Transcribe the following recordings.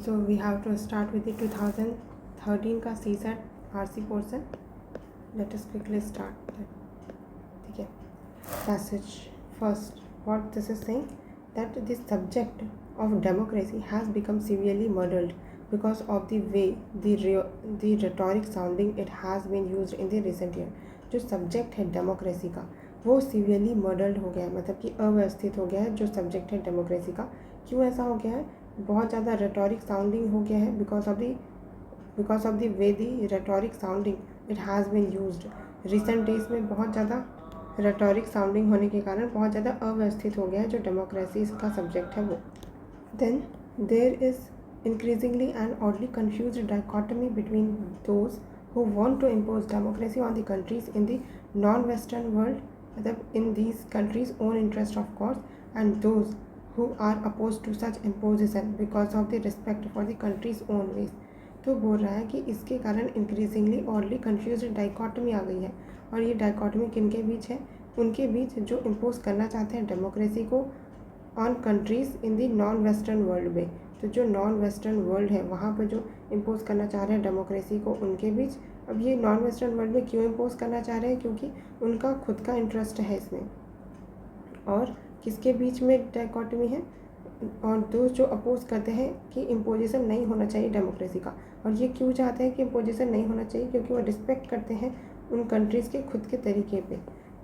So we have to start with the 2013 का CSAT RC portion. Let us quickly start that. ठीक है. Passage first. What this is saying, that the subject of democracy has become severely muddled because of the way the rhetoric sounding it has been used in the recent year. जो subject है democracy का वो severely मर्डल्ड हो गया है, मतलब कि अव्यवस्थित हो गया है जो सब्जेक्ट है डेमोक्रेसी का. क्यों ऐसा हो गया है? बहुत ज़्यादा रेटोरिक साउंडिंग हो गया है because of the way the rhetoric sounding it has been used. Recent days में बहुत ज़्यादा रेटोरिक साउंडिंग होने के कारण बहुत ज़्यादा अव्यवस्थित हो गया है जो डेमोक्रेसी का सब्जेक्ट है वो. Then there is increasingly and oddly confused dichotomy between those who want to impose democracy on the countries in the non-Western world, मतलब in these countries' own interest of course, and those who are opposed to such imposition because of the respect for the country's own ways. तो बोल रहा है कि इसके कारण increasingly oddly confused dichotomy आ गई है. और ये डाइकोटमी किन के बीच है? उनके बीच जो इम्पोज करना चाहते हैं डेमोक्रेसी को on countries in the non western world में. तो जो नॉन वेस्टर्न वर्ल्ड है वहाँ पर जो इम्पोज करना चाह रहे हैं डेमोक्रेसी को उनके बीच. अब ये नॉन वेस्टर्न वर्ल्ड में क्यों इम्पोज करना चाह रहे हैं? क्योंकि उनका खुद का इंटरेस्ट है इसमें. और किसके बीच में डाइकोटमी है? और दोस्त जो अपोज करते हैं कि इम्पोजिशन नहीं होना चाहिए डेमोक्रेसी का. और ये क्यों चाहते हैं कि इम्पोजिशन नहीं होना चाहिए? क्योंकि वो रिस्पेक्ट करते हैं उन कंट्रीज़ के खुद के तरीके पे.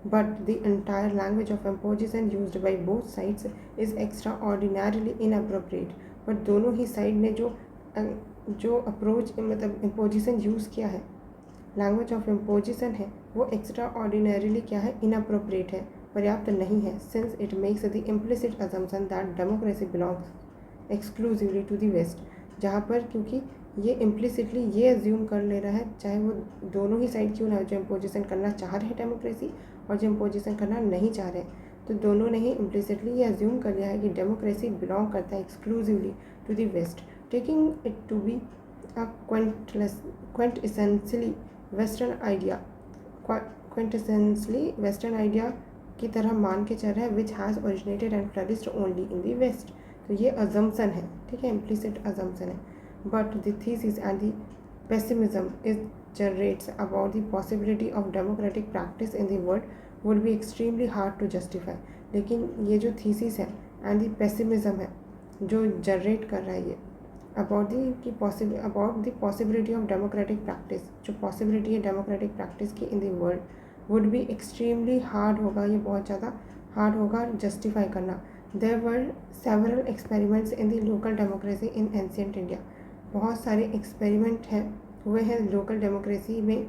But the entire language of imposition used by both sides is extra ordinarily inappropriate. But दोनों ही साइड ने जो अप्रोच मतलब इम्पोजिशन यूज़ किया है, लैंग्वेज ऑफ इम्पोजिशन है वो एक्स्ट्रा ऑर्डिनरीली क्या है? इनअप्रोप्रिएट है, पर्याप्त नहीं है. Since it makes the implicit assumption that democracy belongs exclusively to the West. जहाँ पर क्योंकि ये इम्प्लिसिटली ये एज्यूम कर ले रहा है, चाहे वो दोनों ही साइड क्यों ना हो, जो इम्पोजिशन करना चाह रहे हैं डेमोक्रेसी और जो इम्पोजिशन करना नहीं चाह रहे, तो दोनों ने ही इम्प्लिसिटली ये एज्यूम कर लिया है कि डेमोक्रेसी बिलोंग करता है exclusively to the West, taking it to be a quintessentially western idea की तरह मान के चल रहा है, which has originated and flourished only in the waste. तो ये अजम्पशन है, ठीक है, इम्प्लिसिट अजम्पशन है. But the thesis and the pessimism is generates about the possibility of democratic practice in the world would be extremely hard to justify. लेकिन ये जो thesis है एंड द पेसिमिज्म है जो जनरेट कर रहा है ये about the possibility of democratic practice, जो पॉसिबिलिटी है डेमोक्रेटिक प्रैक्टिस की in the world would be extremely hard होगा, ये बहुत ज़्यादा हार्ड होगा जस्टिफाई करना. There were several experiments in the local democracy in ancient India. बहुत सारे एक्सपेरिमेंट हैं हुए हैं लोकल डेमोक्रेसी में,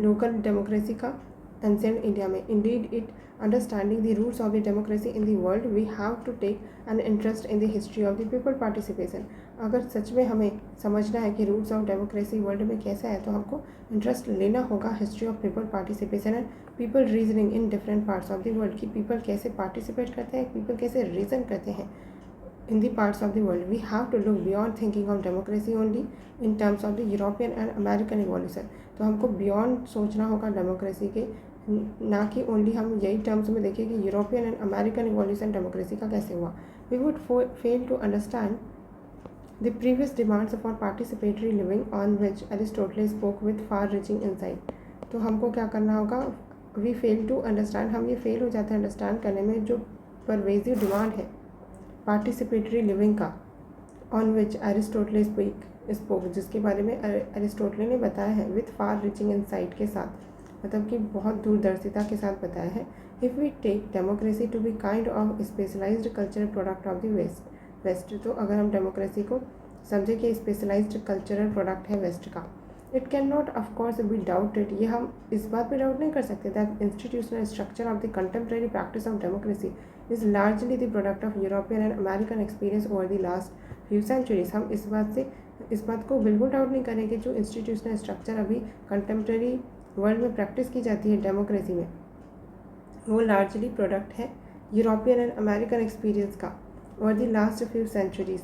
लोकल डेमोक्रेसी का एंशिएंट इंडिया में. Indeed it understanding the roots of the democracy in the world we have to take an interest in the history of the people participation. अगर सच में हमें समझना है कि रूट्स ऑफ डेमोक्रेसी वर्ल्ड में कैसा है तो हमको इंटरेस्ट लेना होगा history of people participation and people reasoning in different parts of the world. कि पीपल कैसे पार्टिसिपेट करते हैं, पीपल कैसे रीजन करते हैं in the parts of the world. We have to look beyond thinking of democracy only in terms of the European and American evolution. तो हमको beyond सोचना होगा डेमोक्रेसी के, ना कि ओनली हम यही टर्म्स में देखें कि European and American evolution democracy का कैसे हुआ. We would fail to understand the previous demands for participatory living on which Aristotle spoke with far reaching insight. तो हमको क्या करना होगा? वी फेल टू अंडरस्टैंड, हम ये फेल हो जाते हैं अंडरस्टैंड करने में जो परवेजिव डिमांड है पार्टिसिपेटरी लिविंग का, ऑन विच एरिस्टोटल स्पोक, जिसके बारे में एरिस्टोटल ने बताया है, विथ फार रीचिंग इंसाइट के साथ, मतलब कि बहुत दूरदर्शिता के साथ बताया है. If we take democracy to be kind of specialised cultural product of the waste, तो अगर हम डेमोक्रेसी को समझे कि स्पेशलाइज्ड कल्चरल प्रोडक्ट है वेस्ट का, it can not of course be doubted, ये हम इस बात पर डाउट नहीं कर सकते that institutional structure of the contemporary practice of democracy is largely the product of European and American experience over the last few centuries. हम इस बात को बिल्कुल डाउट नहीं करेंगे जो इंस्टीट्यूशनल स्ट्रक्चर अभी कंटेम्प्रेरी वर्ल्ड में प्रैक्टिस की जाती है डेमोक्रेसी में, वो लार्जली प्रोडक्ट है यूरोपियन एंड अमेरिकन एक्सपीरियंस का over the last few centuries.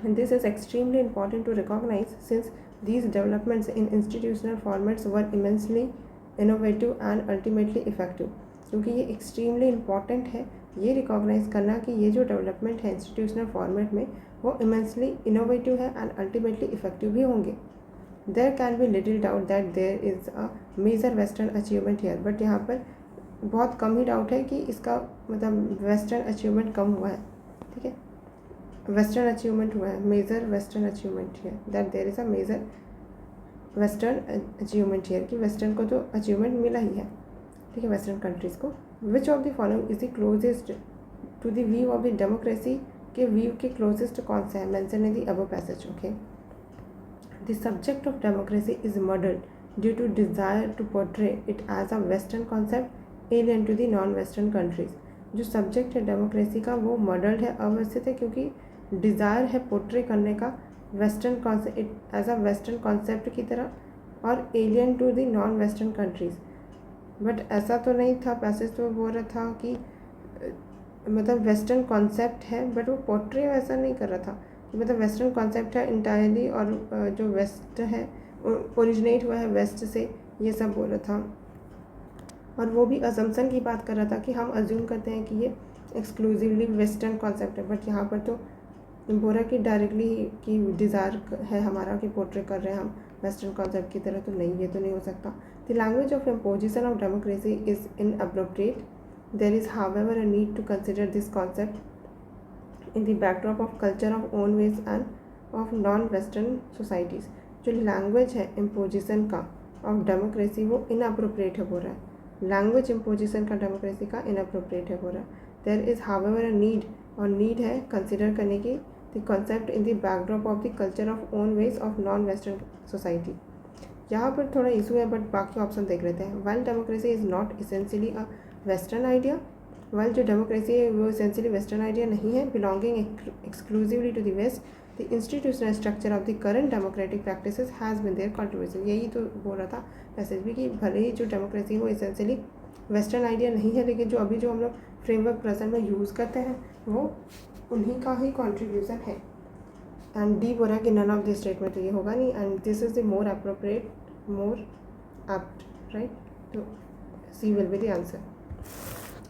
This is extremely important to recognise since these developments in institutional formats were immensely innovative and ultimately effective. क्योंकि ये extremely important है ये recognise करना कि ये जो डेवलपमेंट है इंस्टीट्यूशनल फॉर्मेट में वो इमेंसली इनोवेटिव है एंड अल्टीमेटली इफेक्टिव भी होंगे। There can be little doubt that there is a major western achievement here, but यहाँ पर बहुत कम ही डाउट है कि इसका मतलब वेस्टर्न अचीवमेंट कम हुआ है, ठीक है, वेस्टर्न अचीवमेंट हुआ है, major western achievement here, that there is a major western achievement here, कि वेस्टर्न को तो अचीवमेंट मिला ही है, ठीक है, वेस्टर्न कंट्रीज़ को। Which of the following is the closest to the view of the democracy के व्यू के क्लोजेस्ट कौन सा है, mention in the above passage, okay. The subject of democracy is modelled due to desire to portray it as a western concept alien to the non western countries. जो subject है democracy का वो modelled है, अवस्थित है, क्योंकि desire है portray करने का western concept as a western concept की तरह और alien to the non western countries. But ऐसा तो नहीं था, पैसेज तो बोल रहा था कि मतलब वेस्टर्न कॉन्सेप्ट है, बट वो पोर्ट्रे वैसा नहीं कर रहा था कि मतलब वेस्टर्न कॉन्सेप्ट है इंटायरली और जो वेस्ट है ओरिजिनेट हुआ है वेस्ट से, ये सब बोल रहा था। और वो भी अजम्पशन की बात कर रहा था कि हम अज्यूम करते हैं कि ये एक्सक्लूसिवली वेस्टर्न कॉन्सेप्ट है, बट यहाँ पर तो बोल रहा कि डायरेक्टली कि डिज़ायर है हमारा कि पोर्ट्रे कर रहे हैं हम वेस्टर्न कॉन्सेप्ट की तरह, तो नहीं, ये तो नहीं हो सकता। The language of imposition of democracy is inappropriate. There is however a need to consider this concept in the backdrop of culture of own ways and of non western societies. जो लैंग्वेज है imposition का of democracy वो inappropriate है बोल रहा है, language imposition का democracy का इनअप्रोप्रिएट है बोल रहा है। There is however a need, और नीड है कंसिडर करने की the concept in the backdrop of the culture of own ways of non western society. यहाँ पर थोड़ा इशू है, बट बाकी ऑप्शन देख लेते हैं। While democracy is not essentially a western idea, while जो डेमोक्रेसी है वो इसेंशियली वेस्टर्न आइडिया नहीं है, belonging exclusively to the west, the institutional structure of the current democratic practices has been their contribution. यही तो बोल रहा था मैसेज भी कि भले ही जो डेमोक्रेसी वो इसेंशियली वेस्टर्न आइडिया नहीं है, लेकिन जो अभी जो हम लोग फ्रेमवर्क प्रेजेंट में यूज़ करते हैं वो उन्हीं का ही कॉन्ट्रीब्यूशन है। एंड डी बोला कि नन ऑफ दिस स्टेटमेंट, तो ये होगा नहीं, and this is the more appropriate, more apt, right, तो C will be the answer.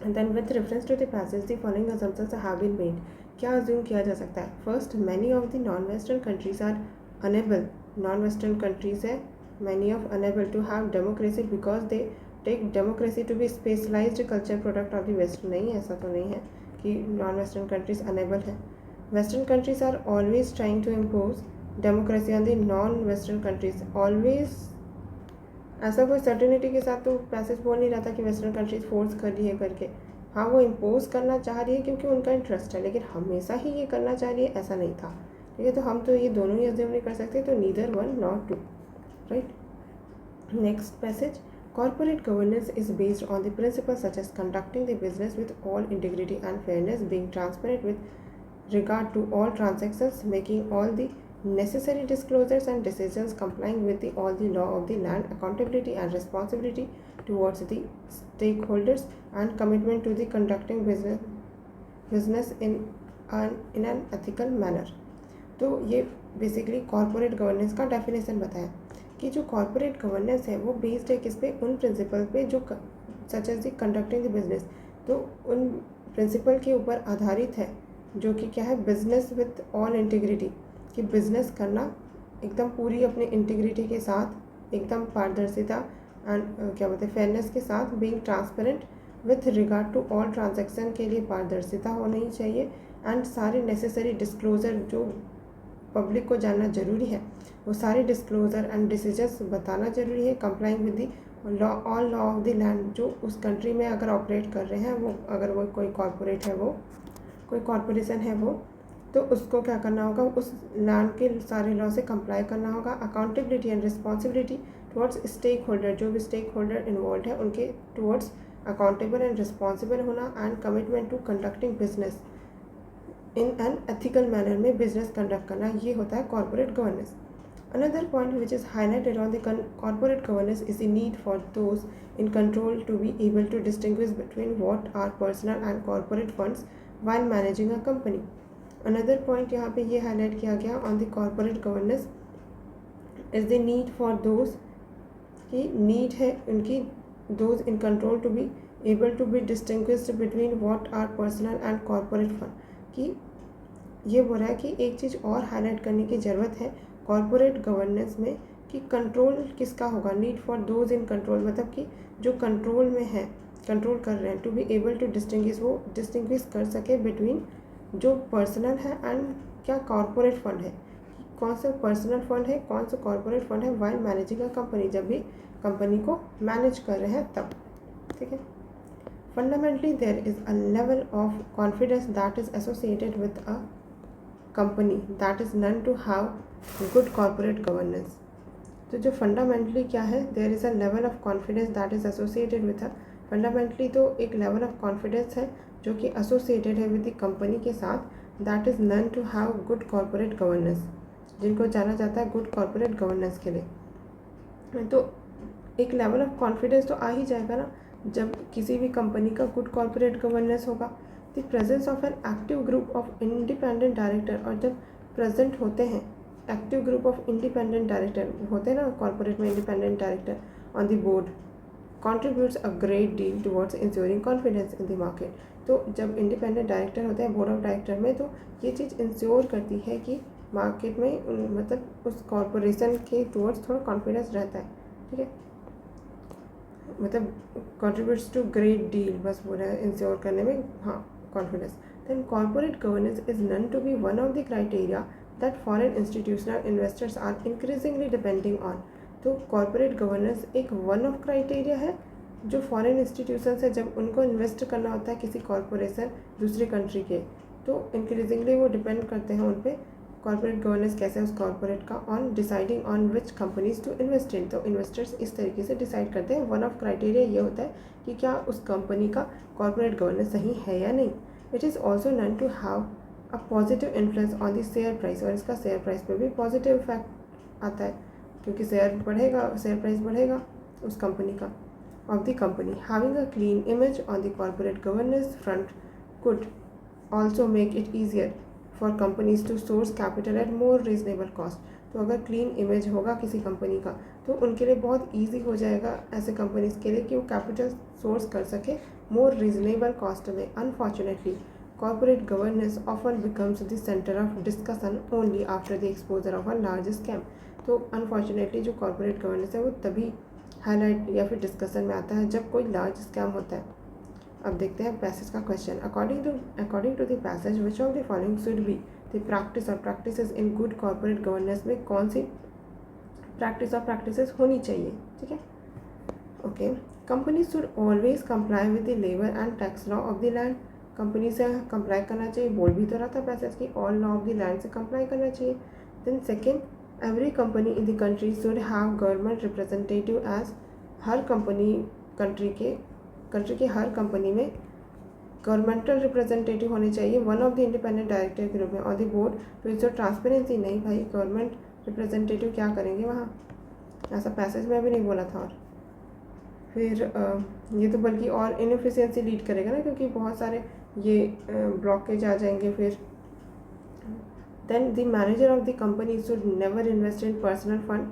And then with reference to the passage the following assumptions have been made. क्या assume किया जा सकता है? First, many of the non western countries are unable, non western countries है many of unable to have democracy because they take democracy to be specialized culture product of the West. नहीं, ऐसा तो नहीं है कि नॉन वेस्टर्न कंट्रीज अनेबल है। Western countries are always trying to impose democracy on the non western countries. Always, ऐसा कोई certainty के साथ तो पैसेज बोल नहीं रहा था कि वेस्टर्न कंट्रीज फोर्स कर रही है करके। हाँ, वो इम्पोज करना चाह रही है क्योंकि उनका इंटरेस्ट है, लेकिन हमेशा ही ये करना चाह रही है ऐसा नहीं था, ठीक है। तो हम तो ये दोनों ही अज्यूम नहीं कर सकते, तो neither one not two, right. Next passage, corporate governance is based on the principles such as conducting the business with all integrity and fairness, being transparent with regard to all transactions, making all the necessary disclosures and decisions, complying with all the law of the land, accountability and responsibility towards the stakeholders, and commitment to the conducting business in an ethical manner। तो ये basically corporate governance का definition बताया कि जो corporate governance है वो based है किस पे, उन प्रिंसिपल पे जो such as the conducting the business, तो उन प्रिंसिपल के ऊपर आधारित है जो कि क्या है, बिजनेस विथ ऑल इंटीग्रिटी, कि बिजनेस करना एकदम पूरी अपनी इंटीग्रिटी के साथ, एकदम पारदर्शिता एंड क्या बोलते हैं फेयरनेस के साथ, being transparent with regard to all transaction के लिए पारदर्शिता होनी चाहिए, एंड सारे नेसेसरी डिस्क्लोजर जो पब्लिक को जानना ज़रूरी है वो सारे डिस्क्लोजर एंड डिसीजंस बताना ज़रूरी है, complying with the law, all law of the land. जो उस कंट्री में अगर ऑपरेट कर रहे हैं वो, अगर वो कोई कॉरपोरेट है, वो कोई कॉरपोरेशन है वो, तो उसको क्या करना होगा, उस लैंड के सारे लॉ से कंप्लाई करना होगा। Accountability and responsibility towards stakeholder, जो भी स्टेक होल्डर इन्वॉल्व है उनके टुवर्ड्स अकाउंटेबल एंड रिस्पॉन्सिबल होना, and commitment to conducting business in an ethical manner में बिजनेस कंडक्ट करना, ये होता है corporate governance. Another point which is highlighted on the corporate governance is the need for those in control to be able to distinguish between what are personal and corporate funds while managing a company. Another point यहाँ पे ये highlight किया गया on the corporate governance is the need for those, की need है उनकी, those in control to be able to be distinguished between what are personal and corporate fund, कि ये बोल रहा है कि एक चीज़ और हाईलाइट करने की ज़रूरत है कॉर्पोरेट गवर्नेंस में कि कंट्रोल किसका होगा, need for those in control, मतलब कि जो कंट्रोल में है, कंट्रोल कर रहे हैं, to be able to distinguish, वो डिस्टिंग्विश कर सके बिटवीन जो पर्सनल है एंड क्या कॉर्पोरेट फंड है, कौन सा पर्सनल फंड है कौन सा कॉर्पोरेट फंड है, वाइल मैनेजिंग अ कंपनी, जब भी कंपनी को मैनेज कर रहे हैं तब, ठीक है। Fundamentally there is a level of confidence that is associated with a company that is known to have good corporate governance. तो जो फंडामेंटली क्या है, there is a level of confidence that is associated with a, fundamentally तो एक level of confidence है जो कि एसोसिएटेड है विद द कंपनी के साथ, that is known to have good corporate governance, जिनको जाना जाता है गुड कॉर्पोरेट गवर्नेंस के लिए। तो एक लेवल ऑफ कॉन्फिडेंस तो आ ही जाएगा ना जब किसी भी कंपनी का गुड कॉर्पोरेट गवर्नेंस होगा। The presence of an active group of independent director, और जब प्रेजेंट होते हैं active group of independent director होते हैं ना कॉर्पोरेट में, independent director on the board contributes a great deal towards ensuring confidence in the market। तो जब इंडिपेंडेंट डायरेक्टर होते हैं बोर्ड ऑफ डायरेक्टर में, तो ये चीज़ इंश्योर करती है कि मार्केट में मतलब उस कॉरपोरेशन के टूवर्ड्स थोड़ा कॉन्फिडेंस रहता है, ठीक है। मतलब contributes to great deal, बस बोल रहा है इंश्योर करने में, हाँ confidence. Then corporate governance is known to be one of the criteria that foreign institutional investors are increasingly depending on. तो कॉर्पोरेट गवर्नेंस एक वन ऑफ क्राइटेरिया है जो फॉरेन इंस्टीट्यूशन है, जब उनको इन्वेस्ट करना होता है किसी कॉर्पोरेशन दूसरी कंट्री के, तो इंक्रीजिंगली वो डिपेंड करते हैं उन पर कॉर्पोरेट गवर्नेंस कैसे है उस कॉर्पोरेट का, on deciding on which companies to invest in. तो इन्वेस्टर्स इस तरीके से डिसाइड करते हैं। वन ऑफ क्राइटेरिया ये होता है कि क्या उस कंपनी का कॉर्पोरेट गवर्नेंस सही है या नहीं। It is also known to have a positive influence on the share price, और इसका शेयर प्राइस पे भी पॉजिटिव इफेक्ट आता है, क्योंकि शेयर बढ़ेगा, शेयर प्राइस बढ़ेगा उस कंपनी का, of the company. Having a clean image on the corporate governance front could also make it easier for companies to source capital at more reasonable cost. तो अगर clean image होगा किसी company का, तो उनके लिए बहुत ईजी हो जाएगा ऐसे कंपनीज के लिए कि वो कैपिटल सोर्स कर सके मोर रीजनेबल कॉस्ट में। Unfortunately corporate governance often becomes the centre of discussion only after the exposure of a large scam. तो अनफॉर्चुनेटली जो कॉर्पोरेट गवर्नेंस है वो तभी हाईलाइट या फिर डिस्कशन में आता है जब कोई लार्ज स्कैम होता है। अब देखते हैं पैसेज का question. According to the passage which of the following should be the practice और practices in good corporate governance में कौन सी प्रैक्टिस और प्रैक्टिसेस होनी चाहिए, ठीक है। Okay, company should always comply with the labour and tax law of the land. Company से comply करना चाहिए, बोल भी तो रहा था पैसेज की, all law of the land से कंप्लाई करना चाहिए। Then second, every company in the country should have government representative as, हर कंट्री के हर कंपनी में गवर्नमेंटल रिप्रेजेंटेटिव होने चाहिए one of the independent director के रूप में on the board to ensure transparency. नहीं भाई, गवर्नमेंट रिप्रेजेंटेटिव क्या करेंगे वहाँ, ऐसा पैसेज में भी नहीं बोला था। और फिर ये तो बल्कि और इनएफिशिएंसी लीड करेगा ना, क्योंकि बहुत सारे ये ब्लॉकेज आ जाएंगे। फिर then the manager of the company should never invest in personal fund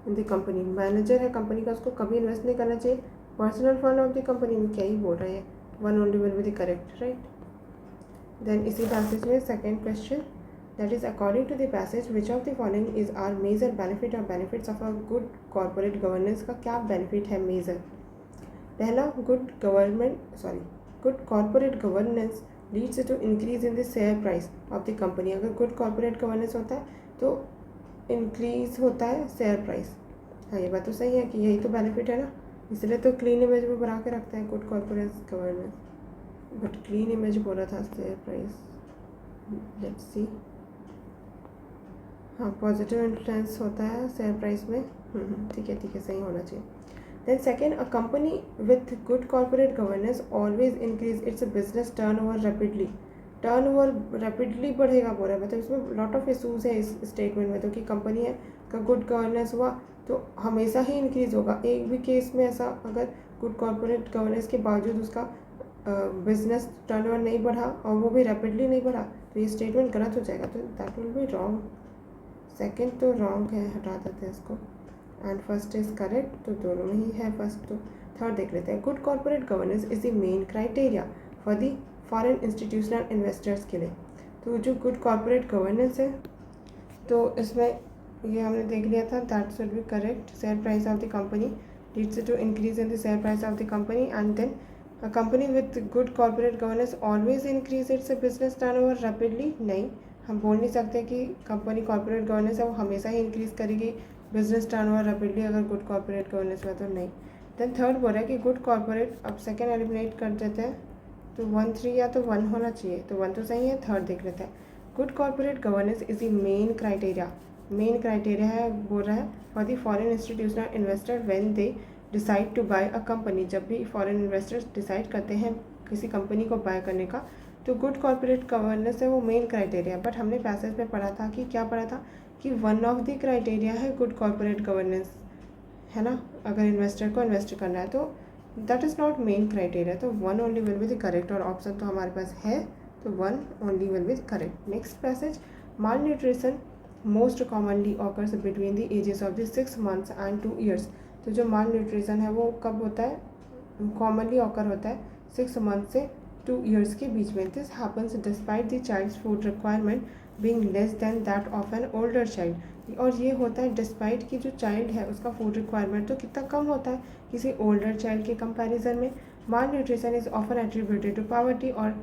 in the company. Manager है कंपनी का, उसको कभी इन्वेस्ट नहीं करना चाहिए personal fund of the company में। क्या ही बोल रहे हैं, one only will be the correct, right. Then इसी पैसेज में second question, that is according to the passage which of the following is are major benefit और benefits of a good corporate governance का क्या बेनिफिट है major. पहला, good corporate governance leads to increase in the share price of the company. अगर good corporate governance होता है तो increase होता है शेयर प्राइस। हाँ, ये बात तो सही है कि यही तो बेनिफिट है ना, इसलिए तो क्लीन इमेज में बना के रखते हैं good corporate governance. But clean image बोला था शेयर प्राइस, लेट्स सी। हाँ, पॉजिटिव इन्फ्लुएंस होता है शेयर प्राइस में। ठीक है, सही होना चाहिए। Then second, a company with good corporate governance always increase its business turnover rapidly. Turnover rapidly बढ़ेगा बोल रहा है, मतलब इसमें लॉट ऑफ इशूज़ है इस स्टेटमेंट में। तो कि कंपनी है का गुड गवर्नेंस हुआ तो हमेशा ही इंक्रीज़ होगा। एक भी केस में ऐसा अगर गुड कॉर्पोरेट गवर्नेंस के बावजूद उसका बिजनेस टर्नओवर नहीं बढ़ा और वो भी रैपिडली नहीं बढ़ा, तो ये स्टेटमेंट गलत हो जाएगा। तो that will be wrong. Second तो रॉन्ग है, हटा देते हैं इसको। एंड फर्स्ट इज़ करेक्ट, तो दोनों में ही है फर्स्ट तो। थर्ड देख लेते हैं, good corporate governance is the main criteria for the foreign institutional investors के लिए। तो जो गुड कॉर्पोरेट गवर्नेंस है तो इसमें ये हमने देख लिया था, that should be correct. Share price of the company leads to increase in the share price of the company and then a company with good corporate governance always increase its business turnover rapidly. नहीं, हम बोल नहीं सकते कि company corporate governance है वो हमेशा ही increase करेगी बिजनेस टर्नओवर रैपिडली अगर गुड कॉर्पोरेट गवर्नेंस में, तो नहीं। देन थर्ड बोल रहा है कि गुड कॉर्पोरेट, अब सेकेंड एलिमिनेट कर देते हैं तो 1 3 या तो 1 होना चाहिए, तो 1 तो सही है। थर्ड देख लेते हैं, good corporate governance is the main criteria. Main criteria है बोल रहा है for the foreign institutional investor when they decide to buy a company. जब भी फॉरेन इन्वेस्टर्स डिसाइड करते हैं किसी कंपनी को बाय करने का, तो गुड कॉर्पोरेट गवर्नेंस है वो मेन क्राइटेरिया। बट हमने पैसेज में पढ़ा था कि क्या पढ़ा था कि वन ऑफ द क्राइटेरिया है गुड कॉर्पोरेट गवर्नेंस, है ना, अगर इन्वेस्टर को इन्वेस्ट करना है, तो that is not main criteria. तो 1 only will be the correct, और ऑप्शन तो हमारे पास है, तो 1 only will be correct. Next passage, malnutrition most commonly occurs between the ages of the 6 months and 2 years। तो जो माल न्यूट्रिशन है वो कब होता है, कॉमनली ऑकर होता है 6 months से 2 years के बीच में। This happens despite the child's food requirement being less than that of an older child. और ये होता है डिस्पाइट कि जो चाइल्ड है उसका फूड रिक्वायरमेंट तो कितना कम होता है किसी ओल्डर चाइल्ड के कंपैरिजन में। Malnutrition is often attributed to poverty, और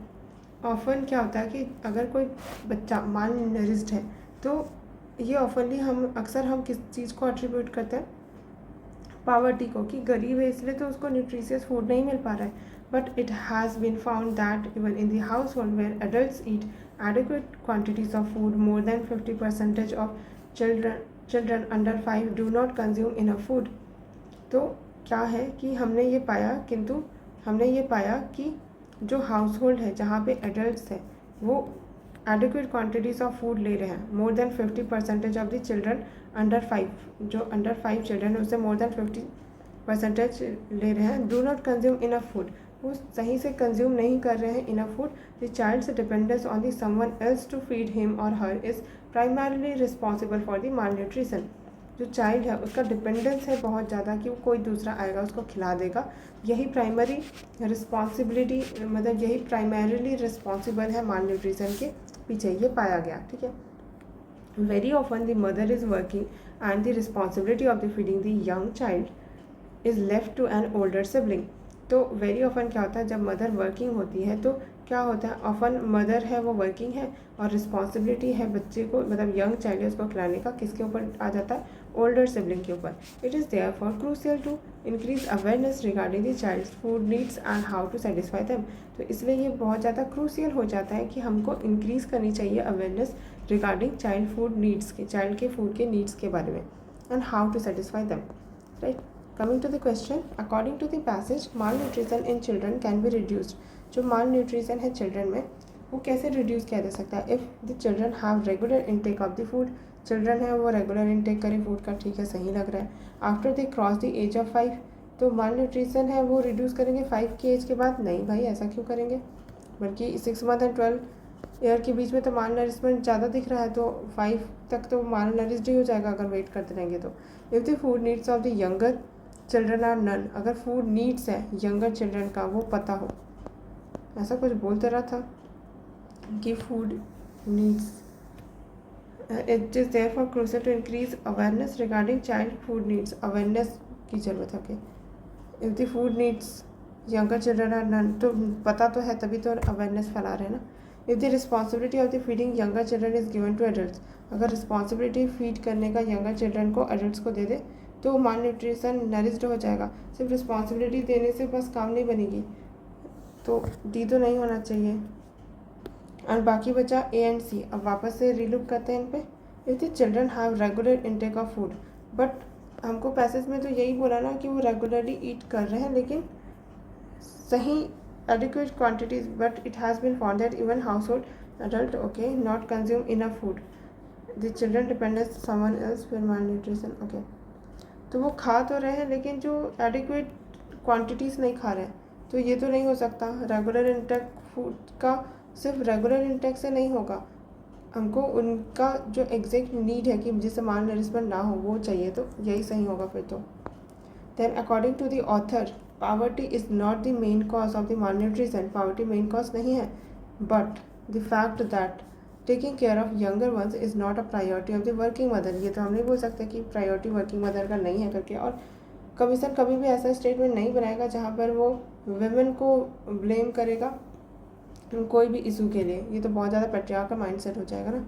ऑफन क्या होता है कि अगर कोई बच्चा माल नरिश्ड है तो ये ऑफनली हम किस चीज़ को एट्रीब्यूट करते हैं, पॉवर्टी को, कि गरीब है इसलिए तो उसको न्यूट्रिशियस फूड नहीं मिल पा रहा है। But it has been found that even in the household where adult eat adequate quantities of food, more than 50% of children under 5 do not consume enough food। तो क्या है कि हमने ये पाया कि जो हाउस होल्ड है जहाँ पे एडल्ट है वो एडिक्वेट क्वान्टिटीज़ ऑफ फूड ले रहे हैं, more than 50% of the children under 5, जो अंडर 5 चिल्ड्रन है उससे मोर देन 50% ले रहे हैं, do not consume enough food, वो सही से कंज्यूम नहीं कर रहे हैं enough food. The child's dependence on the someone else to feed him और her is primarily responsible for the malnutrition. जो चाइल्ड है उसका डिपेंडेंस है बहुत ज़्यादा कि वो कोई दूसरा आएगा उसको खिला देगा, यही प्राइमरी रिस्पॉन्सिबिलिटी, मतलब यही प्राइमरीली रिस्पॉन्सिबल है माल न्यूट्रिशन के पीछे, ये पाया गया। ठीक है, very often the mother is working and the responsibility of the feeding the young child is left to an older sibling. तो वेरी ऑफन क्या होता है, जब मदर वर्किंग होती है तो क्या होता है, ऑफन मदर है वो वर्किंग है और रिस्पॉन्सिबिलिटी है बच्चे को, मतलब यंग चाइल्ड है उसको खिलाने का, किसके ऊपर आ जाता है, ओल्डर सिबलिंग के ऊपर। It is therefore crucial to increase awareness regarding the child's food needs and how to satisfy them. तो इसलिए ये बहुत ज़्यादा क्रूशियल हो जाता है कि हमको इंक्रीज़ करनी चाहिए awareness regarding child food needs के, चाइल्ड के फूड के नीड्स के बारे में, and how to satisfy them, right. Coming to the question, according to the passage, malnutrition in children can be reduced। जो malnutrition है children में वो कैसे reduce किया जा सकता है, if the children have regular intake of the food, children है वो regular intake करें food का, ठीक है, सही लग रहा है। after they cross the age of 5, तो malnutrition है वो reduce करेंगे 5 की एज के बाद, नहीं भाई ऐसा क्यों करेंगे, बल्कि 6 month एंड 12 ईयर के बीच में तो माल नरिशमेंट ज़्यादा दिख रहा है, तो 5 तक तो माल नरिश्ड ही हो जाएगा अगर वेट करते रहेंगे तो। If the food needs of the younger children are none, अगर फूड नीड्स है यंगर चिल्ड्रन का वो पता हो, ऐसा कुछ बोलते रहा था कि food needs, it is therefore crucial to increase awareness regarding child food needs, awareness की ज़रूरत है। Okay, if the food needs younger children are none, तो पता तो है तभी तो अवेयरनेस फैला रहे हैं ना। If the responsibility of the feeding younger children is given to adults, अगर रिस्पॉन्सिबिलिटी फीड करने का यंगर चिल्ड्रन को एडल्ट्स को दे दे तो माल न्यूट्रिशन नरिश्ड हो जाएगा। सिर्फ रिस्पॉन्सिबिलिटी देने से बस काम नहीं बनेगी, तो डी तो नहीं होना चाहिए। और बाकी बचा ए एंड सी। अब वापस से रीलुक करते हैं इन पे। If the children have regular intake of food, but हमको पैसेज में तो यही बोला ना कि वो रेगुलरली ईट कर रहे हैं लेकिन सही adequate quantities, but it has been found that even household adult not consume enough food, the children depends on someone else for malnutrition। okay, तो वो खा तो रहे हैं लेकिन जो एडिक्वेट क्वांटिटीज़ नहीं खा रहे हैं, तो ये तो नहीं हो सकता। रेगुलर इंटेक फूड का सिर्फ रेगुलर इंटेक से नहीं होगा, हमको उनका जो एग्जैक्ट नीड है कि जिससे माल नरिशमेंट ना हो वो चाहिए, तो यही सही होगा फिर तो। Then according to the author poverty is not the main cause of the malnutrition, poverty main cause नहीं है, but the fact that taking care of younger ones is not a priority of the working mother. ये तो हम नहीं बोल सकते कि priority working mother का नहीं है करके, और कमीशन कभी भी ऐसा स्टेटमेंट नहीं बनाएगा जहाँ पर वो वुमेन को ब्लेम करेगा कोई भी इशू के लिए। ये तो बहुत ज़्यादा पेट्रियार्कल माइंडसेट हो जाएगा ना।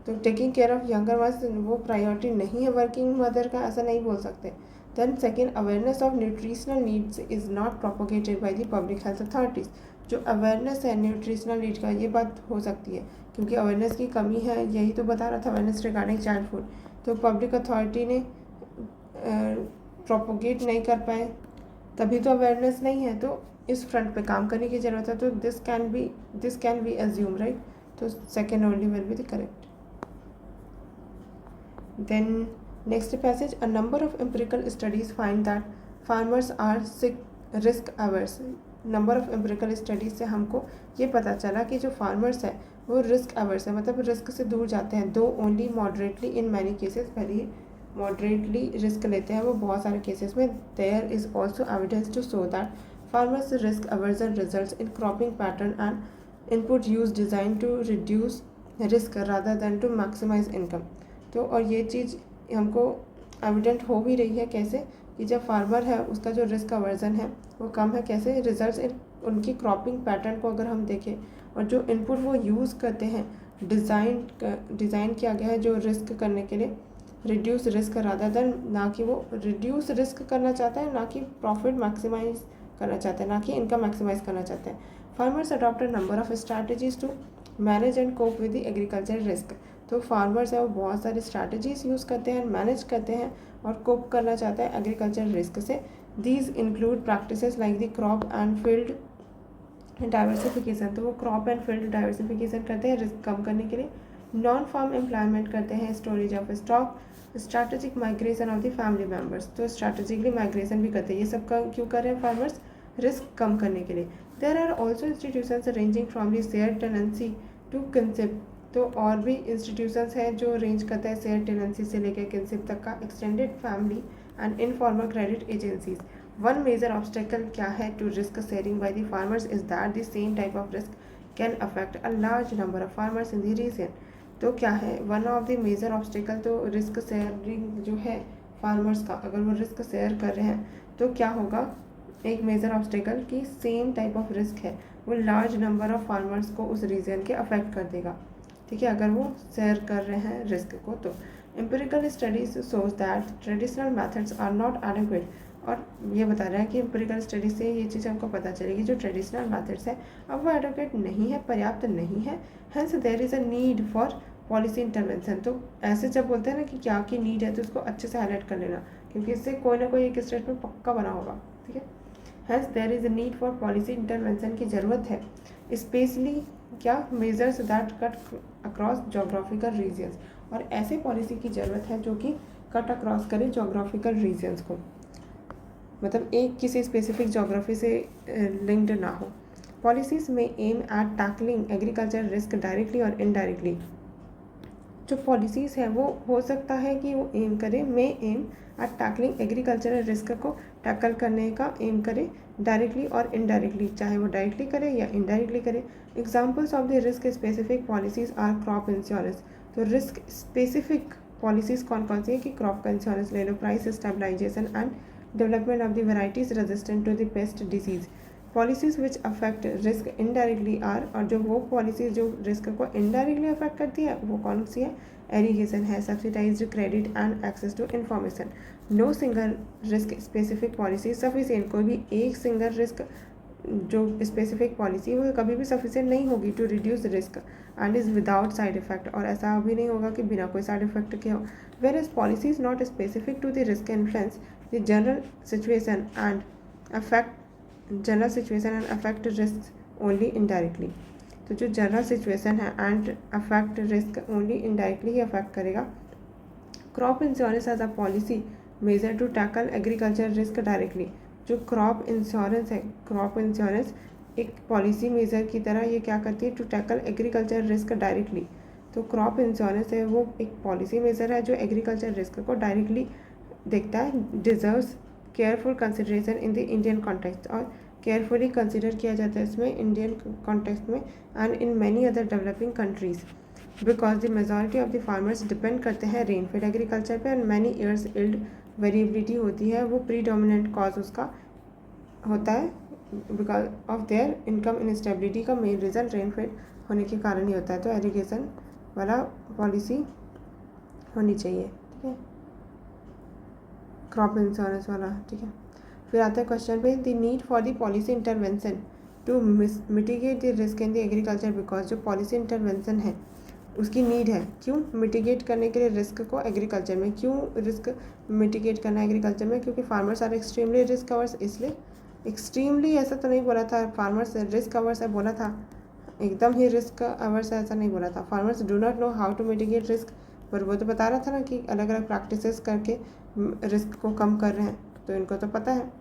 तो taking care of younger ones वो प्रायोरिटी नहीं है वर्किंग मदर का, ऐसा नहीं बोल सकते। Then second, awareness of nutritional needs is not propagated by the public health authorities. जो अवेयरनेस है न्यूट्रिशनल नीड का, ये बात हो सकती है क्योंकि अवेयरनेस की कमी है, यही तो बता रहा था अवेयरनेस रिगार्डिंग चाइल्ड फूड। तो पब्लिक अथॉरिटी ने प्रोपोगेट नहीं कर पाए, तभी तो अवेयरनेस नहीं है। तो इस फ्रंट पे काम करने की ज़रूरत है। तो this can be assume, right. तो second only will be the correct. Then next passage, a number of empirical studies find that farmers are risk averse। Number of empirical studies से हमको ये पता चला कि जो फार्मर्स है वो रिस्क अवर्स है, मतलब रिस्क से दूर जाते हैं। दो only moderately in many cases, पहले ही मॉडरेटली रिस्क लेते हैं वो बहुत सारे केसेस में। There is also evidence to show that farmers risk aversion results in cropping pattern and input use design to reduce risk rather than to maximise income. तो और ये चीज़ हमको एविडेंट हो भी रही है कैसे, कि जब फार्मर है उसका जो रिस्क अवर्जन है वो कम है। कैसे? रिजल्ट्स इन उनकी क्रॉपिंग पैटर्न को अगर हम देखें और जो इनपुट वो यूज़ करते हैं, डिज़ाइन किया गया है जो रिस्क करने के लिए, रिड्यूस रिस्क रादर देन, ना कि वो रिड्यूस रिस्क करना चाहता है, ना कि प्रॉफिट मैक्सिमाइज करना चाहता है, ना कि इनकम मैक्सिमाइज करना चाहते हैं। Farmers adopt a number of strategies to manage and cope with the agriculture risk. तो फार्मर्स है वो बहुत सारी स्ट्रैटेजीज यूज़ करते हैं, मैनेज करते हैं और कोप करना चाहते हैं एग्रीकल्चर रिस्क से। These include practices like the crop and field diversification. तो वो क्रॉप एंड फील्ड डाइवर्सिफिकेशन करते हैं रिस्क कम करने के लिए। नॉन फार्म एम्प्लॉयमेंट करते हैं, storage of stock, strategic migration of the family members. तो स्ट्रैटेजिकली माइग्रेशन भी करते हैं। ये सब क्यों कर रहे हैं फार्मर्स? रिस्क कम करने के लिए। There are also institutions ranging from the share tenancy to concept. तो और भी इंस्टीट्यूशंस हैं जो रेंज करता है शेयर टेनेंसी से लेकर कंसेप्ट तक का। Extended family and informal credit agencies. One major obstacle क्या है to risk sharing by the farmers is that the same type of risk can affect a large number of farmers in the region. तो क्या है one of the major obstacle? तो risk sharing जो है farmers का, अगर वो risk share कर रहे हैं तो क्या होगा, एक मेजर ऑब्स्टेकल की सेम टाइप ऑफ रिस्क है वो लार्ज नंबर ऑफ फार्मर्स को उस रीजन के अफेक्ट कर देगा। ठीक है, अगर वो शेयर कर रहे हैं रिस्क को। तो empirical studies shows that traditional methods are not adequate. और ये बता रहे हैं कि एम्पिरिकल स्टडी से ये चीज़ हमको पता चलेगी जो ट्रेडिशनल मेथड्स है अब वो एडेक्वेट नहीं है, पर्याप्त नहीं है। Hence there is a need for policy intervention. तो ऐसे जब बोलते हैं ना कि क्या की नीड है तो उसको अच्छे से हाईलाइट कर लेना, क्योंकि इससे कोई ना कोई एक स्टेटमेंट पक्का बना होगा। ठीक है, hence there is a need for policy intervention की ज़रूरत है, स्पेशली क्या measures that cut across geographical regions. और ऐसे पॉलिसी की ज़रूरत है जो कि कट अक्रॉस करे जोग्राफिकल रीजन्स को, मतलब एक किसी स्पेसिफिक जोग्राफी से लिंक्ड ना हो। पॉलिसीज़ में aim at tackling agriculture risk directly और इनडायरेक्टली। जो पॉलिसीज़ हैं वो हो सकता है कि वो एम करे, aim at tackling agricultural risk को टैकल करने का एम करे डायरेक्टली और इनडायरेक्टली, चाहे वो डायरेक्टली करे या इनडायरेक्टली करे। Examples of the risk specific policies are crop insurance. तो रिस्क स्पेसिफिक पॉलिसीज़ कौन कौन सी है कि क्रॉप का इंश्योरेंस ले लो, price stabilization and development of the varieties resistant to the pest disease. Policies which affect risk indirectly are, और जो वो पॉलिसीज़ जो रिस्क को इनडायरेक्टली अफेक्ट करती है वो कौन सी है? एरीगेशन है, subsidised credit and access to information. No single risk specific policy sufficient. कोई भी एक सिंगल रिस्क जो स्पेसिफिक पॉलिसी वो कभी भी सफिशिएंट नहीं होगी to reduce risk and is without side effect. और ऐसा भी नहीं होगा कि बिना कोई साइड इफेक्ट के हो। Whereas policy is not specific to the risk influence the general situation and affect risk only indirectly. तो जो जनरल सिचुएशन है and affect risk only indirectly ही अफेक्ट करेगा। Crop insurance as a policy measure to tackle agriculture risk directly. जो crop insurance है, crop insurance एक policy measure की तरह ये क्या करती है? To tackle agriculture risk directly. तो क्रॉप इंश्योरेंस है वो एक पॉलिसी मेजर है जो एग्रीकल्चर रिस्क को डायरेक्टली देखता है। Deserves careful consideration in the Indian context, और केयरफुली कंसिडर किया जाता है इसमें इंडियन कॉन्टेक्स्ट में and in many other developing countries, because the majority of the farmers depend करते हैं रेनफेड एग्रीकल्चर पे and many years yield variability होती है, वो प्रीडोमिनेंट कॉज उसका होता है because of their income instability का मेन रीज़न रेनफेड होने के कारण ही होता है। तो एजुकेशन वाला पॉलिसी होनी चाहिए, ठीक है, क्रॉप इंश्योरेंस वाला, ठीक है। फिर आता है क्वेश्चन पे the need for the policy intervention to mitigate the risk in the agriculture, because जो पॉलिसी इंटरवेंशन है उसकी नीड है, क्यों मिटिगेट करने के लिए रिस्क को एग्रीकल्चर में, क्यों रिस्क मिटिगेट करना है एग्रीकल्चर में, क्योंकि farmers are extremely risk averse, इसलिए एक्सट्रीमली ऐसा तो नहीं बोला था फार्मर्स रिस्क अवर्स है, बोला था एकदम ही रिस्क अवर्स है ऐसा नहीं बोला था। Farmers do not know how to mitigate risk, पर वो तो बता रहा था ना कि अलग अलग प्रैक्टिसेस करके रिस्क को कम कर रहे हैं, तो इनको तो पता है।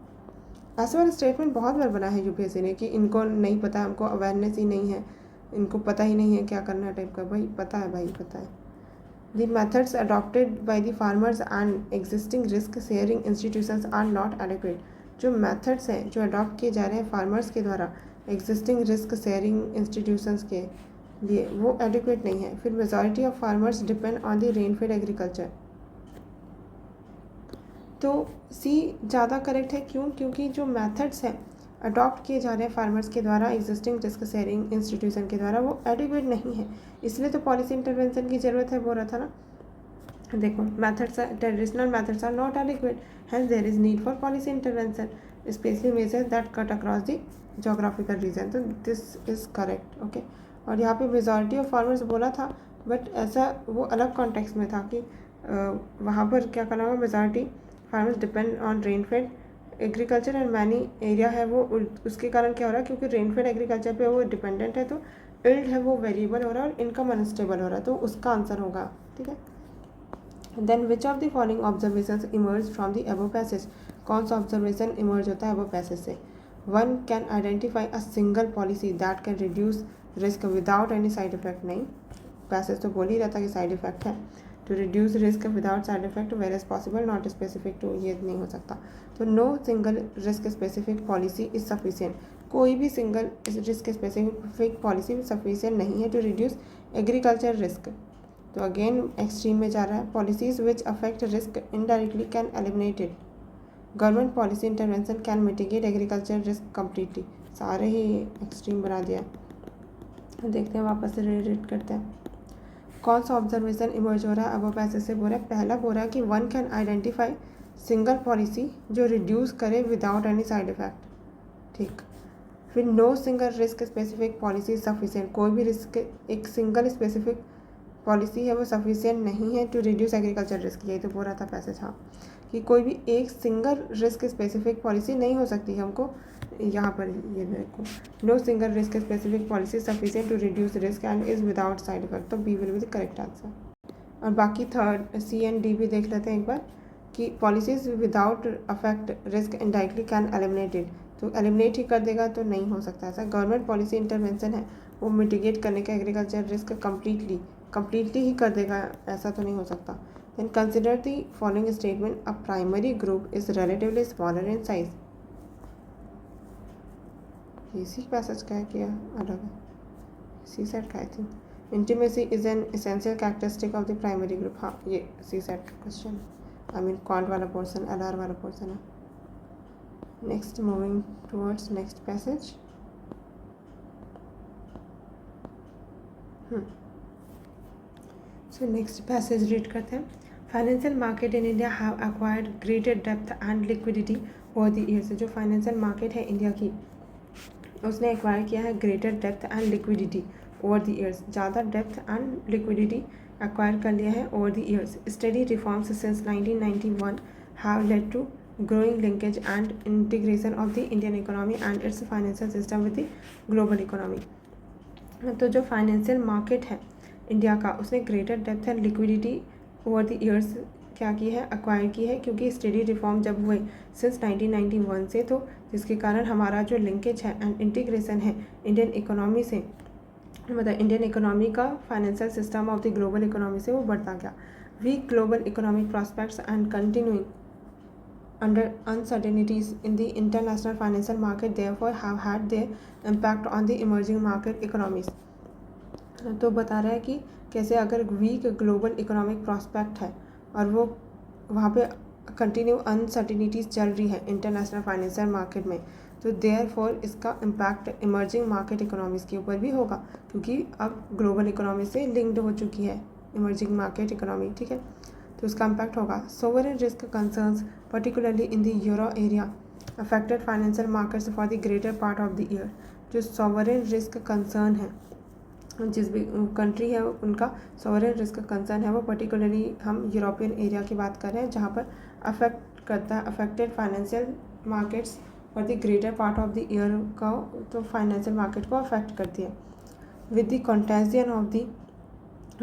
ऐसा वाला स्टेटमेंट बहुत बार बना है यूपीएससी ने कि इनको नहीं पता, हमको अवेयरनेस ही नहीं है, इनको पता ही नहीं है क्या करना है टाइप का। भाई पता है, भाई पता है। The methods adopted by the farmers and existing risk sharing institutions are not adequate, जो मेथड्स हैं जो अडॉप्ट किए जा रहे हैं फार्मर्स के द्वारा एग्जिस्टिंग रिस्क शेयरिंग इंस्टीट्यूशंस के लिए, वो एडिक्वेट नहीं है। फिर majority of farmers depend on the rainfed agriculture, तो सी ज़्यादा करेक्ट है, क्यों, क्योंकि जो मेथड्स हैं अडॉप्ट किए जा रहे हैं फार्मर्स के द्वारा एग्जिस्टिंग रिस्क शेयरिंग इंस्टीट्यूशन के द्वारा, वो एडिक्वेट नहीं है, इसलिए तो पॉलिसी इंटरवेंशन की ज़रूरत है, बोल रहा था ना। देखो methods traditional methods are not adequate, hence there is need for policy intervention specially measures that cut across the geographical region, तो दिस इज करेक्ट, ओके। और यहाँ पे मेजॉरिटी ऑफ फार्मर्स बोला था, बट ऐसा वो अलग कॉन्टेक्स्ट में था कि वहाँ पर क्या करना होगा, majority farmers depend on rainfed agriculture and many area है वो, उसके कारण क्या हो रहा है, क्योंकि रेनफेड एग्रीकल्चर पे वो डिपेंडेंट है, तो इल्ड है वो वेरिएबल हो रहा है और इनकम अनस्टेबल हो रहा है, तो उसका आंसर होगा, ठीक है। Then which of the following observations emerge from the above passage, कौन सा ऑब्जर्वेशन इमर्ज होता है अबव पैसेज से। One can identify a single policy that can reduce risk without any side effect, नहीं, पैसेज तो बोल ही रहता कि साइड इफेक्ट है, to reduce risk without side effect where is possible not specific to, ये नहीं हो सकता। तो no single risk specific policy is sufficient, कोई भी single risk specific policy sufficient नहीं है टू रिड्यूस एग्रीकल्चर रिस्क, तो अगेन एक्सट्रीम में जा रहा है। Policies which affect risk indirectly can eliminate it, government policy intervention can mitigate agriculture risk completely, सारे ही एक्सट्रीम बना दिया। देखते हैं वापस से रीड करते हैं, कौन सा ऑब्जर्वेशन इमर्ज हो रहा है अब पैसे से बोल रहा है। पहला बोल रहा है कि one can identify single policy जो रिड्यूस करे विदाउट एनी साइड इफेक्ट, ठीक। फिर no single risk specific policy sufficient, कोई भी रिस्क एक सिंगल स्पेसिफिक पॉलिसी है वो सफिशिएंट नहीं है टू रिड्यूस एग्रीकल्चर रिस्क, यही तो बोल रहा था पैसेज, हाँ, कि कोई भी एक सिंगल रिस्क स्पेसिफिक पॉलिसी नहीं हो सकती है, हमको यहाँ पर ये देखो, no single risk specific policy sufficient to reduce risk and is without side effect, तो B will be the correct answer. और बाकी थर्ड सी एंड डी भी देख लेते हैं एक बार, कि policies without affect risk indirectly can eliminate it, तो एलिमिनेट ही कर देगा तो नहीं हो सकता ऐसा। गवर्नमेंट पॉलिसी इंटरवेंशन है वो मिटिगेट करने का एग्रीकल्चर रिस्क कम्प्लीटली ही कर देगा, ऐसा तो नहीं हो सकता। Then consider the following statement, a primary group is relatively smaller in size, इसी पैसेज का है क्या अलग है, सी सेट का I think, intimacy is an essential characteristic of the primary group, हाँ ये सी सेट का क्वेश्चन, आई मीन क्वांट वाला पोर्सन, एलआर वाला पोर्सन है। Next moving towards next passage, so next passage read करते हैं। Financial market in India have acquired greater depth and liquidity over the years, जो financial market है India की उसने acquire किया है greater depth and liquidity over the years, ज़्यादा depth and liquidity acquire कर लिया है over the years. Study reforms since 1991 have led to growing linkage and integration of the Indian economy and its financial system with the global economy, तो जो financial market है India का उसने greater depth and liquidity over the years क्या की है, acquire की है, क्योंकि स्टडी रिफॉर्म जब हुए सिंस 1991 से, तो जिसके कारण हमारा जो लिंकेज है एंड इंटीग्रेशन है इंडियन इकोनॉमी से, मतलब इंडियन इकोनॉमी का financial system of the global economy से वो बढ़ता गया। Weak global economic prospects and continuing under uncertainties in the international financial market therefore have had their impact on the emerging market economies। तो बता रहा है कि कैसे अगर वीक ग्लोबल इकोनॉमिक प्रॉस्पेक्ट है और वो वहाँ पे कंटिन्यू अनसर्टिनिटीज़ चल रही है इंटरनेशनल फाइनेंशियल मार्केट में, तो देयरफॉर इसका इम्पैक्ट इमर्जिंग मार्केट इकोनॉमीज़ के ऊपर भी होगा, क्योंकि अब ग्लोबल इकोनॉमी से लिंक्ड हो चुकी है इमर्जिंग मार्केट इकोनॉमी, ठीक है, तो इसका इम्पैक्ट होगा। Sovereign risk concerns particularly in the euro area affected financial markets for the greater part of the year. जो सोवरेन रिस्क कंसर्न है, जिस भी कंट्री है उनका सॉवरेन रिस्क कंसर्न है, वो पर्टिकुलरली हम यूरोपियन एरिया की बात कर रहे हैं, जहाँ पर अफेक्ट करता है affected financial markets for the greater part of the year का, तो फाइनेंशियल मार्केट को अफेक्ट करती है। With the contagion of the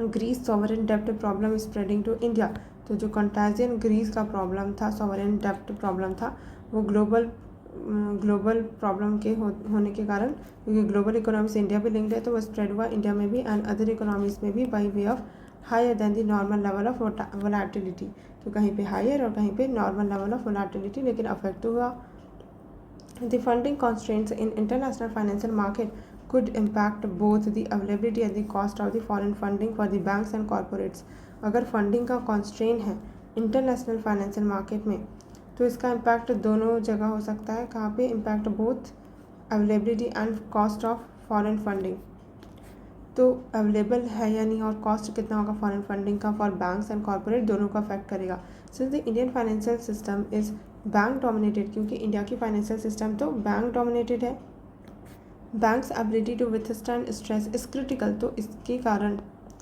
Greece sovereign डेब्ट प्रॉब्लम स्प्रेडिंग टू इंडिया। तो जो कंटेजियन ग्रीस का प्रॉब्लम था, सॉवरेन डेब्ट प्रॉब्लम था, वो ग्लोबल प्रॉब्लम के होने के कारण, क्योंकि ग्लोबल इकोनॉमी से इंडिया भी लिंक्ड है, तो वो स्प्रेड हुआ इंडिया में भी एंड अदर इकोनॉमीज़ में भी by way of higher than the normal level of volatility. तो कहीं पे हायर और कहीं पे नॉर्मल लेवल ऑफ वोलेटिलिटी, लेकिन अफेक्ट हुआ। The funding constraints in international financial market could impact both the availability and the cost of the foreign funding for the banks and corporates। अगर funding का कॉन्स्ट्रेन है international financial market में, तो इसका impact दोनों जगह हो सकता है। कहाँ पे impact? Both availability and cost of foreign funding. तो अवेलेबल है या नहीं और कॉस्ट कितना होगा फॉरेन फंडिंग का फॉर बैंक्स एंड कॉर्पोरेट, दोनों को अफेक्ट करेगा। Since the Indian financial system is bank dominated, क्योंकि इंडिया की फाइनेंशियल सिस्टम तो बैंक डोमिनेटेड है, banks ability to withstand stress is critical. तो इसके कारण,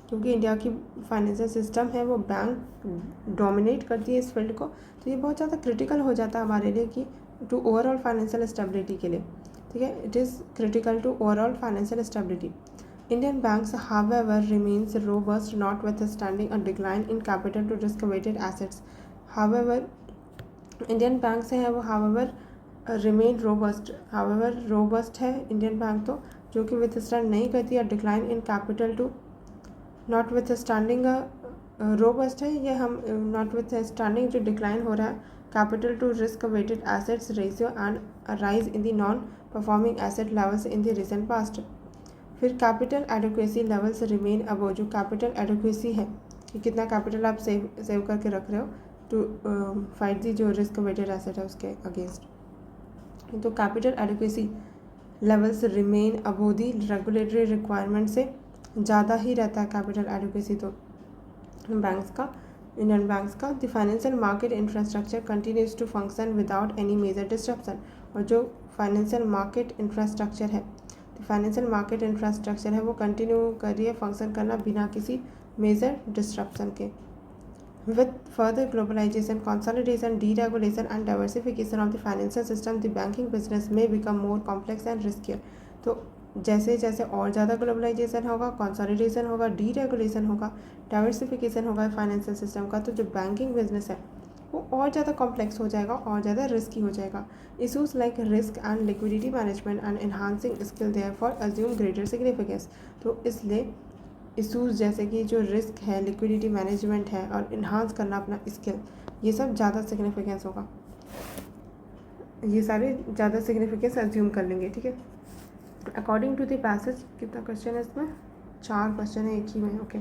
क्योंकि इंडिया की फाइनेंशियल सिस्टम है वो बैंक डोमिनेट करती है इस फील्ड को, तो ये बहुत ज़्यादा क्रिटिकल हो जाता है हमारे लिए कि टू ओवरऑल फाइनेंशियल स्टेबिलिटी के लिए, ठीक है, it is critical to overall financial stability. Indian banks however remains robust notwithstanding a decline in capital to risk weighted assets. However Indian banks हैं वो हाउएवर रिमेन रोबस्ट है Indian bank, तो जो कि विथस्टैंड नहीं करती है decline in capital to notwithstanding robust है, ये हम नॉट विथ स्टैंडिंग जो डिक्लाइन हो रहा है capital to risk weighted assets ratio and rise in the non performing asset levels in the recent past. फिर capital adequacy levels remain above. जो capital adequacy है कि कितना कैपिटल आप सेव करके रख रहे हो टू फाइट दी जो रिस्क वेटेड एसेट है उसके अगेंस्ट, तो capital adequacy levels remain above the regulatory requirement से ज़्यादा ही रहता है कैपिटल एडिक्वेसी तो बैंक्स का, इंडियन बैंक्स का। The financial market infrastructure continues to function without any major disruption. और जो फाइनेंशियल मार्केट इंफ्रास्ट्रक्चर है, तो फाइनेंशियल मार्केट इंफ्रास्ट्रक्चर है वो कंटिन्यू कर रही है फंक्शन करना बिना किसी मेजर डिस्ट्रप्शन के। With further globalization, consolidation, deregulation and diversification of the financial system, the banking business may become more complex and riskier। तो जैसे जैसे और ज़्यादा ग्लोबलाइजेशन होगा, कंसोलिडेशन होगा, डीरेगुलेशन होगा, डाइवर्सिफिकेशन होगा फाइनेंशियल सिस्टम का, तो जो बैंकिंग बिजनेस है वो और ज़्यादा कॉम्प्लेक्स हो जाएगा और ज़्यादा रिस्की हो जाएगा। Issues like risk and liquidity management and enhancing skill therefore assume greater significance. तो इसलिए इशूज़ जैसे कि जो रिस्क है, लिक्विडिटी मैनेजमेंट है और इन्हांस करना अपना स्किल, ये सब ज़्यादा सिग्निफिकेंस होगा, ये सारे ज़्यादा सिग्निफिकेंस अज्यूम कर लेंगे, ठीक है। अकॉर्डिंग टू द पैसेज, कितना क्वेश्चन है इसमें? 4 क्वेश्चन है एक ही में, okay.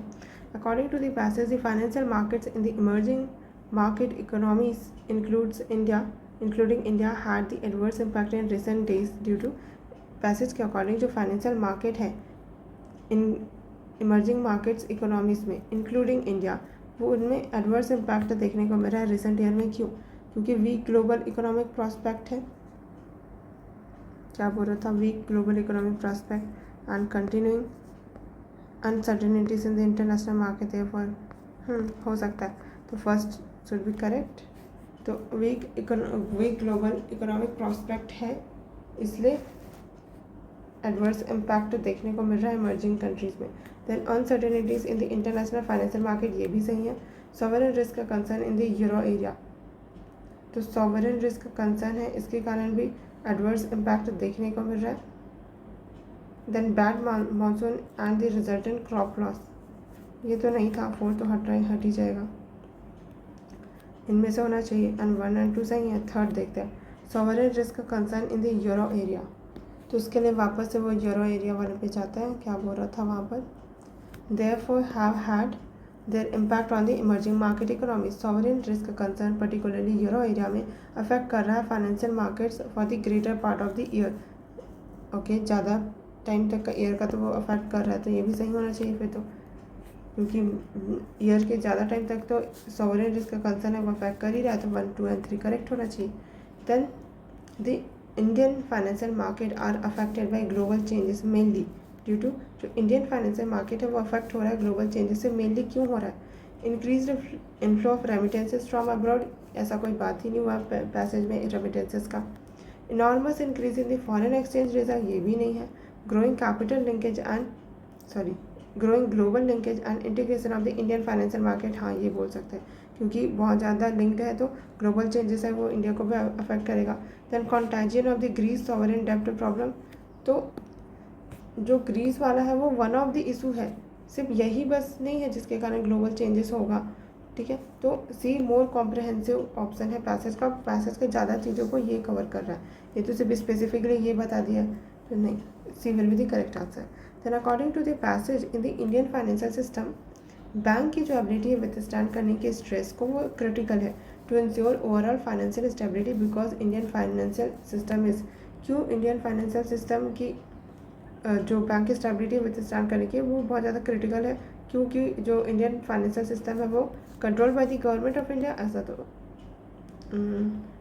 According to the passage, the financial markets in the emerging market economies including India had the adverse impact in recent days due to. Passage के according जो financial market है इन इमर्जिंग मार्केट्स इकोनॉमीज़ में including India, वो उनमें adverse impact देखने को मिल रहा है रिसेंट ईयर में। क्यों? क्योंकि वीक ग्लोबल इकोनॉमिक प्रॉस्पेक्ट है, क्या बोल रहा था, weak global economic prospect and continuing uncertainties in the international market, therefore हो सकता है, तो फर्स्ट शुड बी करेक्ट। तो वीक ग्लोबल इकोनॉमिक प्रॉस्पेक्ट है, इसलिए एडवर्स इम्पैक्ट देखने को मिल रहा है इमर्जिंग कंट्रीज़ में। Then uncertainties in the international financial market, ये भी सही है। सॉवरेन रिस्क का concern in the euro area, तो सॉवरेन रिस्क का कंसर्न है, इसके कारण भी एडवर्स इम्पैक्ट देखने को मिल रहा है। Then bad monsoon and the resultant crop loss, ये तो नहीं था, 4 तो हट ही जाएगा। इनमें से होना चाहिए, एंड 1 और 2 सही है। थर्ड देखते हैं, sovereign risk concern in the euro area. तो उसके लिए वापस से वो यूरो एरिया वाले पे जाता है, क्या बोल रहा था वहाँ पर, therefore have had their impact on the emerging market economy. Sovereign risk concern particularly euro area में अफेक्ट कर रहा है financial markets for the greater part of the year. Okay, ज़्यादा टाइम तक का ईयर का तो वो अफेक्ट कर रहा है, तो ये भी सही होना चाहिए फिर तो, क्योंकि ईयर के ज़्यादा टाइम तक तो सॉवरेन रिस्क का कंसर्न है वो अफेक्ट कर ही रहा है, तो 1, 2 and 3 करेक्ट होना चाहिए। Then the Indian financial market are affected by global changes mainly due to, जो इंडियन फाइनेंशियल मार्केट है वो अफेक्ट हो रहा है ग्लोबल चेंजेस से। मेनली क्यों हो रहा है, increase inflow of remittances from abroad, ऐसा कोई बात ही नहीं हुआ पैसेज में रेमिटेंसेज का। Enormous increase in the foreign exchange reserve, ये भी नहीं है। Growing capital linkage and growing global linkage and integration of the Indian financial market, हाँ ये बोल सकते हैं, क्योंकि बहुत ज़्यादा लिंक्ड है तो ग्लोबल चेंजेस है वो इंडिया को भी अफेक्ट करेगा। Then contagion of the Greece sovereign डेब्ट प्रॉब्लम, तो जो ग्रीस वाला है वो वन ऑफ द इशू है, सिर्फ यही बस नहीं है जिसके कारण ग्लोबल चेंजेस होगा, ठीक है। तो सी मोर कॉम्प्रहेंसिव ऑप्शन है पैसेज का, पैसेज के ज़्यादा चीज़ों को ये कवर कर रहा है, ये तो सिर्फ स्पेसिफिकली ये बता दिया है, तो नहीं, C will be the correct answer. Then according to the passage in the Indian financial system, bank की जो एबिलिटी है विथस्टैंड करने के स्ट्रेस को वो क्रिटिकल है to ensure overall financial stability because Indian financial system is, क्यों Indian financial system की जो बैंक की स्टेबिलिटी विथस्टैंड करने की वो बहुत ज़्यादा क्रिटिकल है, क्योंकि जो इंडियन फाइनेंशियल सिस्टम है वो control by the government of India, ऐसा तो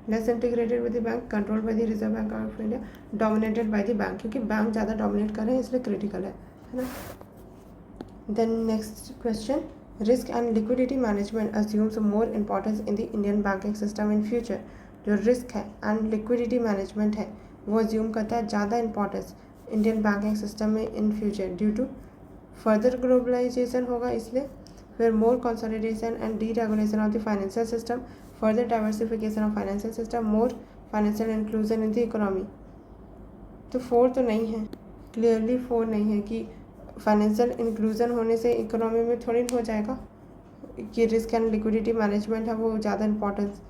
less integrated with the bank, control by the Reserve Bank of India, dominated by the bank, क्योंकि बैंक ज़्यादा डोमिनेट कर रहे हैं इसलिए क्रिटिकल है ना। Then next question, risk and liquidity management assumes more importance in the Indian banking system in future. जो risk है एंड लिक्विडिटी मैनेजमेंट है वो अज्यूम करता है ज़्यादा इंपॉर्टेंस इंडियन बैंकिंग सिस्टम में in future due to further globalization होगा इसलिए, फिर more consolidation and deregulation of the financial system, further diversification of financial system, more financial inclusion in the economy. तो 4 तो नहीं है, क्लियरली 4 नहीं है कि फाइनेंशियल इंक्लूजन होने से इकोनॉमी में थोड़ी हो जाएगा, कि रिस्क एंड लिक्विडिटी मैनेजमेंट है वो ज़्यादा इंपॉर्टेंस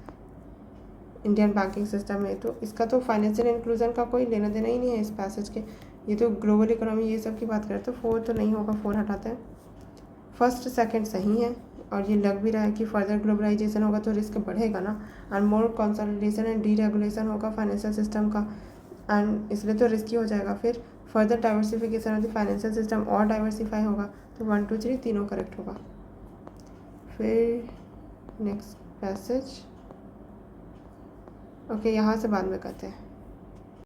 इंडियन बैंकिंग सिस्टम में, तो इसका तो फाइनेंशियल इंक्लूजन का कोई लेना देना ही नहीं है इस पैसेज के, ये तो ग्लोबल इकोनॉमी ये सब की बात करें, तो 4 तो नहीं होगा, 4 हटाते हैं। फर्स्ट सेकंड सही है, और ये लग भी रहा है कि फर्दर ग्लोबलाइजेशन होगा तो रिस्क बढ़ेगा ना, and more consolidation and D regulation होगा फाइनेंशियल सिस्टम का, एंड इसलिए तो रिस्की हो जाएगा। फिर further diversification of the financial system और डाइवर्सिफाई होगा, तो 1, 2, 3 तीनों करेक्ट होगा। फिर नेक्स्ट पैसेज, ओके यहाँ से बाद में करते हैं।